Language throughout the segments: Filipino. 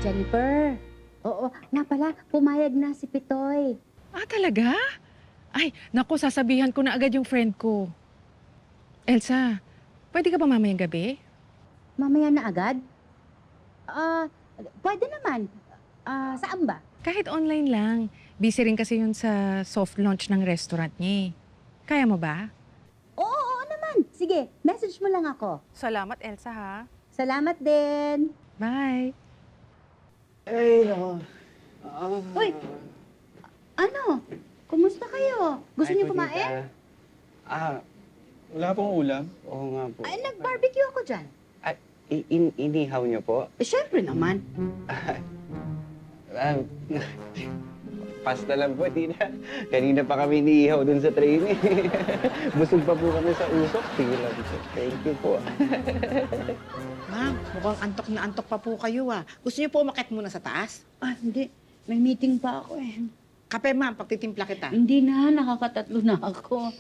Jennifer. Oo, nga pala, pumayag na si Pitoy. Ah, talaga? Ay, naku, sasabihan ko na agad yung friend ko. Elsa, pwede ka ba mamayang gabi? Mamaya na agad? Pwede naman. Saan ba? Kahit online lang. Busy rin kasi yun sa soft launch ng restaurant niya. Kaya mo ba? Oo naman. Sige, message mo lang ako. Salamat, Elsa, ha? Salamat din. Bye. Ay, nako. Uy, ano? Kumusta kayo? Gusto niyo kumain? Wala pong ulam. Oo nga po. Ay, nag-barbecue ako dyan. Ay, inihaw niyo po? Syempre naman. Ah, pasta lang po, di na. Kanina pa kami iniihaw dun sa train eh. Busog pa po kami sa usok. Sige lang po. Thank you po. Ma'am, mukhang antok na antok pa po kayo ah. Gusto niyo po umakyat muna sa taas? Hindi. May meeting pa ako eh. Kape ma'am, pagtitimpla kita. Hindi na, nakakatatlo na ako.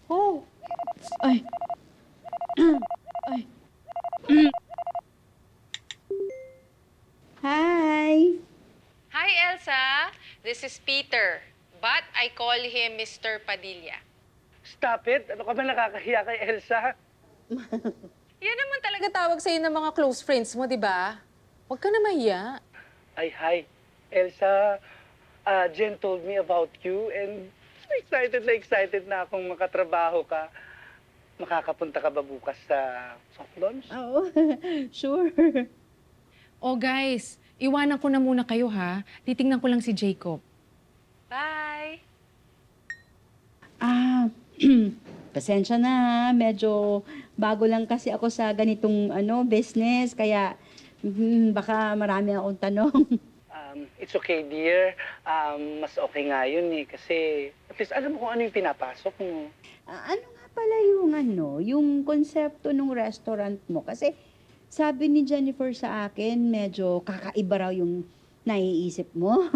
Oh. Ay. Ay. Hi. Hi, Elsa. This is Peter, but I call him Mr. Padilla. Stop it! Ano ka ba nakakahiya kay Elsa? Yan naman talaga tawag sa'yo ng mga close friends mo, di ba? Huwag ka na mahiya. Ay, hi. Elsa, Jen told me about you and so excited na akong makatrabaho ka. Makakapunta ka ba bukas sa soft launch? Oo, sure. Oh, guys, iwanan ko na muna kayo, ha? Titingnan ko lang si Jacob. Bye! Pasensya na ha. Medyo bago lang kasi ako sa ganitong business. Kaya baka marami akong tanong. It's okay, dear. Mas okay nga yun eh. Kasi at least alam mo kung ano yung pinapasok mo. Ano nga pala yung konsepto ng restaurant mo? Kasi sabi ni Jennifer sa akin, medyo kakaiba raw yung naiisip mo.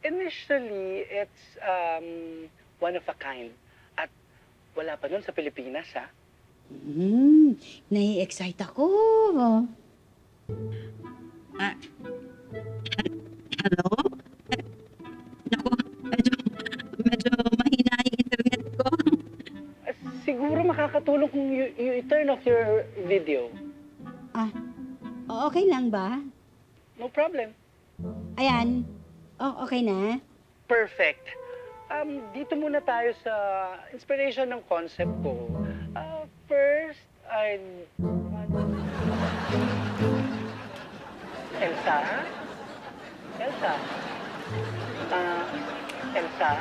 Initially, it's one of a kind. At wala pa nun sa Pilipinas, ha? Nai-excite ako. Hello? Naku, medyo mahina yung internet ko. Siguro makakatulong kung you turn off your video. Okay lang ba? No problem. Ayan. Okay na? Perfect. Dito muna tayo sa inspiration ng concept ko. First, Elsa? Elsa? Elsa?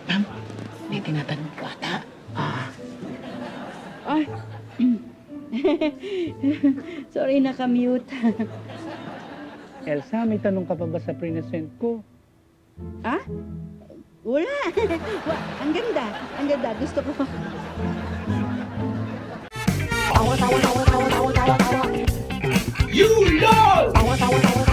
Ma'am, may tinatanong po ata. Ay. Sorry, nakamute. Elsa, may tanong ka pa ba sa present ko? Wala. Ang ganda. Ang ganda. Gusto ko. You know!